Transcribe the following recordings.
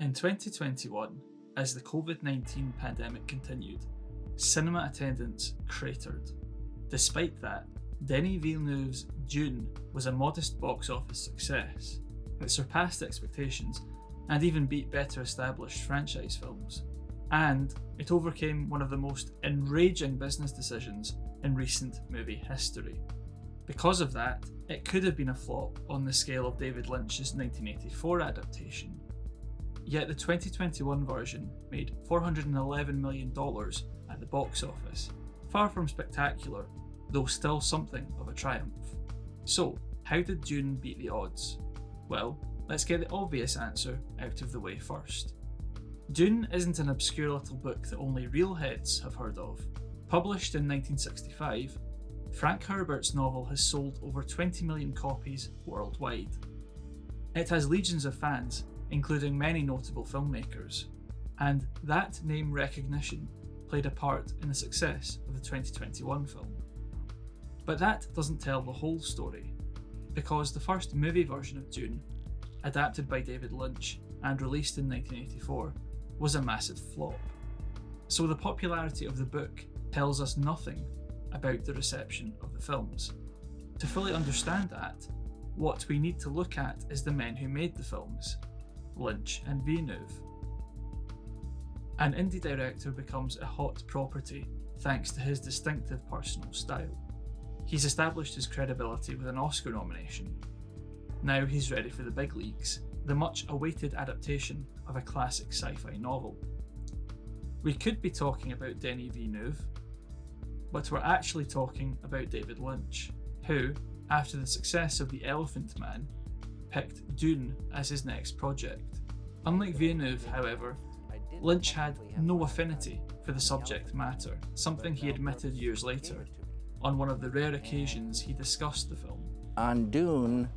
In 2021, as the COVID-19 pandemic continued, cinema attendance cratered. Despite that, Denis Villeneuve's Dune was a modest box office success. It surpassed expectations and even beat better established franchise films. And it overcame one of the most enraging business decisions in recent movie history. Because of that, it could have been a flop on the scale of David Lynch's 1984 adaptation. Yet the 2021 version made $411 million at the box office, far from spectacular, though still something of a triumph. So, how did Dune beat the odds? Well, let's get the obvious answer out of the way first. Dune isn't an obscure little book that only real heads have heard of. Published in 1965, Frank Herbert's novel has sold over 20 million copies worldwide. It has legions of fans, including many notable filmmakers, and that name recognition played a part in the success of the 2021 film. But that doesn't tell the whole story, because the first movie version of Dune, adapted by David Lynch and released in 1984, was a massive flop. So the popularity of the book tells us nothing about the reception of the films. To fully understand that, what we need to look at is the men who made the films, Lynch and Villeneuve. An indie director becomes a hot property thanks to his distinctive personal style. He's established his credibility with an Oscar nomination. Now he's ready for the big leagues, the much awaited adaptation of a classic sci-fi novel. We could be talking about Denis Villeneuve, but we're actually talking about David Lynch, who, after the success of The Elephant Man, picked Dune as his next project. Unlike Villeneuve, however, Lynch had no affinity for the subject matter, something he admitted years later, on one of the rare occasions he discussed the film. On Dune,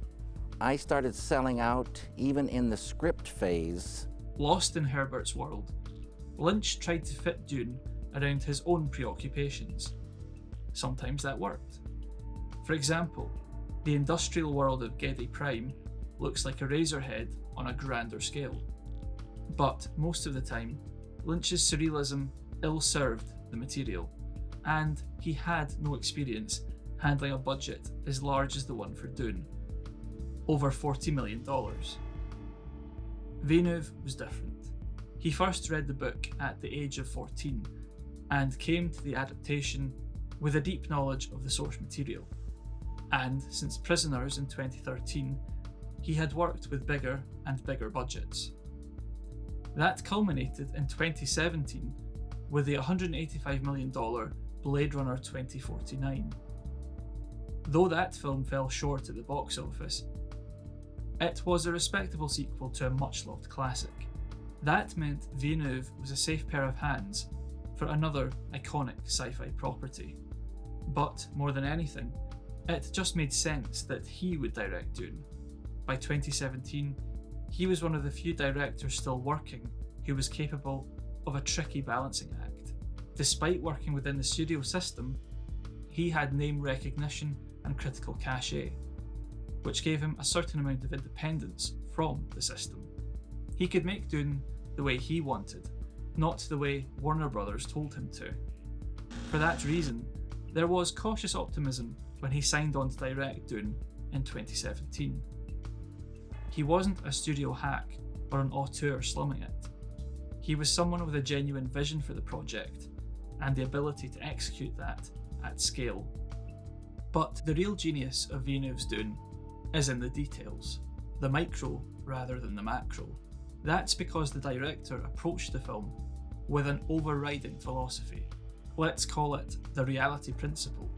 I started selling out even in the script phase. Lost in Herbert's world, Lynch tried to fit Dune around his own preoccupations. Sometimes that worked. For example, the industrial world of Geddy Prime looks like a Razorhead on a grander scale. But most of the time, Lynch's surrealism ill-served the material, and he had no experience handling a budget as large as the one for Dune, over $40 million. Villeneuve was different. He first read the book at the age of 14 and came to the adaptation with a deep knowledge of the source material. And since Prisoners in 2013, he had worked with bigger and bigger budgets. That culminated in 2017 with the $185 million Blade Runner 2049. Though that film fell short at the box office, it was a respectable sequel to a much-loved classic. That meant Villeneuve was a safe pair of hands for another iconic sci-fi property. But more than anything, it just made sense that he would direct Dune. By 2017, he was one of the few directors still working who was capable of a tricky balancing act. Despite working within the studio system, he had name recognition and critical cachet, which gave him a certain amount of independence from the system. He could make Dune the way he wanted, not the way Warner Brothers told him to. For that reason, there was cautious optimism when he signed on to direct Dune in 2017. He wasn't a studio hack or an auteur slumming it. He was someone with a genuine vision for the project and the ability to execute that at scale. But the real genius of Villeneuve's Dune is in the details, the micro rather than the macro. That's because the director approached the film with an overriding philosophy. Let's call it the reality principle.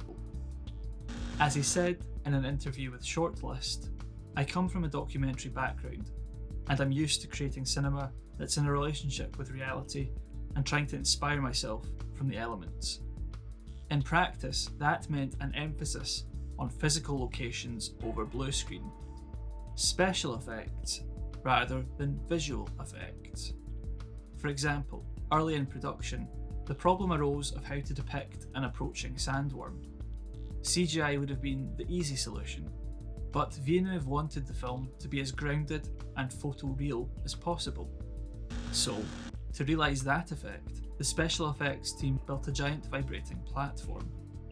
As he said in an interview with Shortlist, "I come from a documentary background, and I'm used to creating cinema that's in a relationship with reality and trying to inspire myself from the elements." In practice, that meant an emphasis on physical locations over blue screen, special effects rather than visual effects. For example, early in production, the problem arose of how to depict an approaching sandworm. CGI would have been the easy solution, but Villeneuve wanted the film to be as grounded and photoreal as possible. So, to realise that effect, the special effects team built a giant vibrating platform.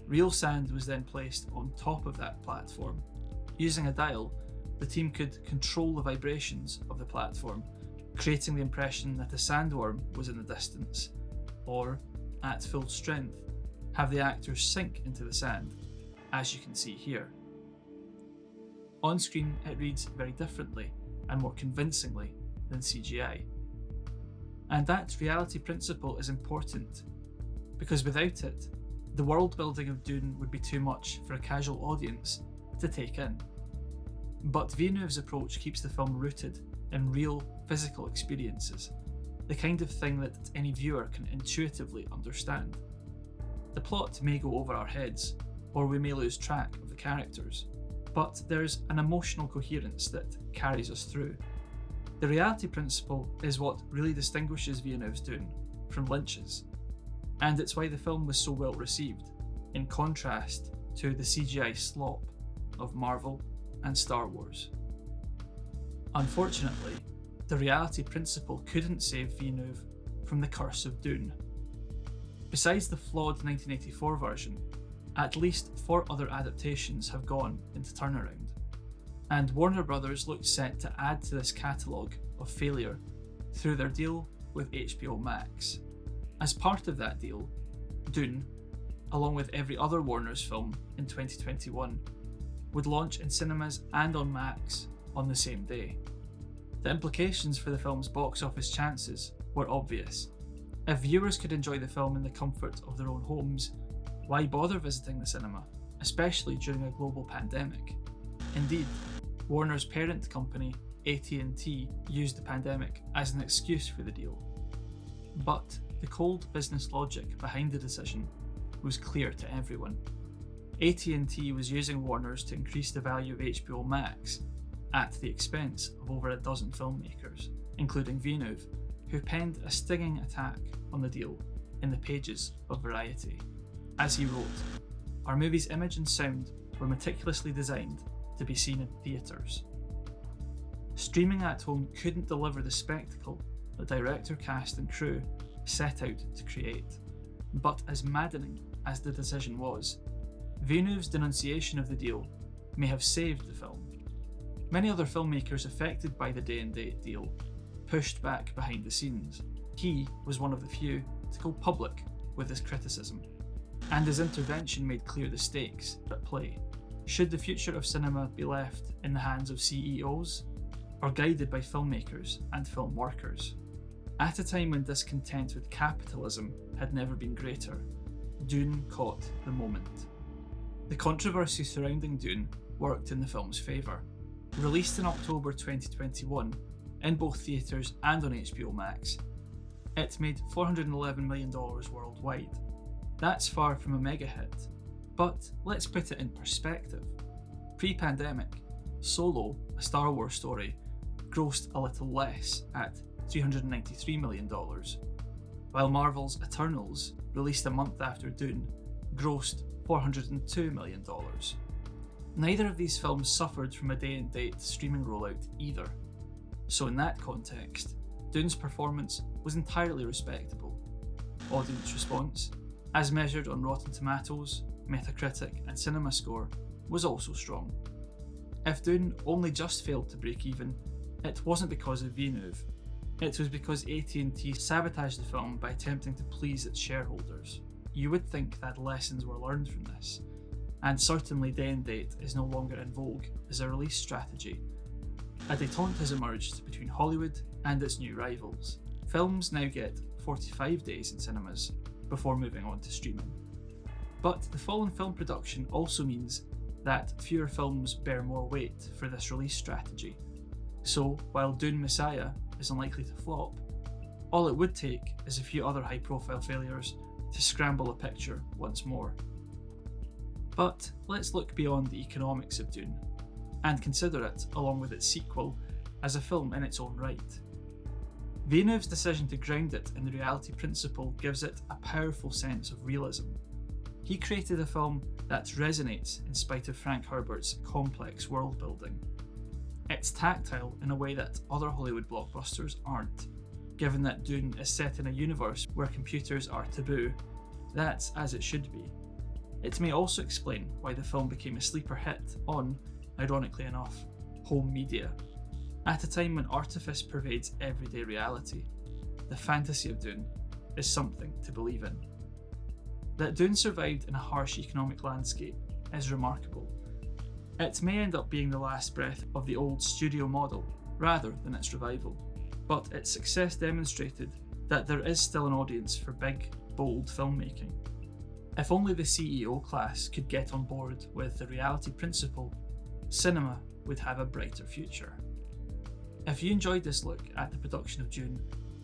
Real sand was then placed on top of that platform. Using a dial, the team could control the vibrations of the platform, creating the impression that a sandworm was in the distance, or, at full strength, have the actors sink into the sand, as you can see here. On screen, it reads very differently and more convincingly than CGI. And that reality principle is important, because without it, the world building of Dune would be too much for a casual audience to take in. But Villeneuve's approach keeps the film rooted in real physical experiences, the kind of thing that any viewer can intuitively understand. The plot may go over our heads, or we may lose track of the characters, but there's an emotional coherence that carries us through. The reality principle is what really distinguishes Villeneuve's Dune from Lynch's, and it's why the film was so well received, in contrast to the CGI slop of Marvel and Star Wars. Unfortunately, the reality principle couldn't save Villeneuve from the curse of Dune. Besides the flawed 1984 version, at least 4 other adaptations have gone into turnaround, and Warner Brothers looked set to add to this catalogue of failure through their deal with HBO Max. As part of that deal, Dune, along with every other Warner's film in 2021, would launch in cinemas and on Max on the same day. The implications for the film's box office chances were obvious. If viewers could enjoy the film in the comfort of their own homes, why bother visiting the cinema, especially during a global pandemic? Indeed, Warner's parent company, AT&T, used the pandemic as an excuse for the deal. But the cold business logic behind the decision was clear to everyone. AT&T was using Warner's to increase the value of HBO Max at the expense of over a dozen filmmakers, including Villeneuve, who penned a stinging attack on the deal in the pages of Variety. As he wrote, "Our movie's image and sound were meticulously designed to be seen in theatres. Streaming at home couldn't deliver the spectacle the director, cast and crew set out to create. But as maddening as the decision was, Villeneuve's denunciation of the deal may have saved the film. Many other filmmakers affected by the day and date deal pushed back behind the scenes. He was one of the few to go public with his criticism, and his intervention made clear the stakes at play. Should the future of cinema be left in the hands of CEOs, or guided by filmmakers and film workers? At a time when discontent with capitalism had never been greater, Dune caught the moment. The controversy surrounding Dune worked in the film's favour. Released in October 2021, in both theatres and on HBO Max, it made $411 million worldwide. That's far from a mega hit, but let's put it in perspective. Pre-pandemic, Solo, a Star Wars story, grossed a little less at $393 million, while Marvel's Eternals, released a month after Dune, grossed $402 million. Neither of these films suffered from a day-and-date streaming rollout either. So in that context, Dune's performance was entirely respectable. Audience response, as measured on Rotten Tomatoes, Metacritic and CinemaScore, was also strong. If Dune only just failed to break even, it wasn't because of Villeneuve. It was because AT&T sabotaged the film by attempting to please its shareholders. You would think that lessons were learned from this, and certainly day and date is no longer in vogue as a release strategy. A détente has emerged between Hollywood and its new rivals. Films now get 45 days in cinemas before moving on to streaming. But the fall in film production also means that fewer films bear more weight for this release strategy. So, while Dune Messiah is unlikely to flop, all it would take is a few other high-profile failures to scramble a picture once more. But let's look beyond the economics of Dune, and consider it, along with its sequel, as a film in its own right. Villeneuve's decision to ground it in the reality principle gives it a powerful sense of realism. He created a film that resonates in spite of Frank Herbert's complex world building. It's tactile in a way that other Hollywood blockbusters aren't. given that Dune is set in a universe where computers are taboo. That's as it should be. It may also explain why the film became a sleeper hit on, ironically enough, home media, at a time when artifice pervades everyday reality. The fantasy of Dune is something to believe in. That Dune survived in a harsh economic landscape is remarkable. It may end up being the last breath of the old studio model rather than its revival, but its success demonstrated that there is still an audience for big, bold filmmaking. If only the CEO class could get on board with the reality principle, cinema would have a brighter future. If you enjoyed this look at the production of Dune,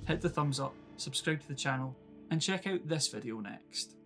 hit the thumbs up, subscribe to the channel, and check out this video next.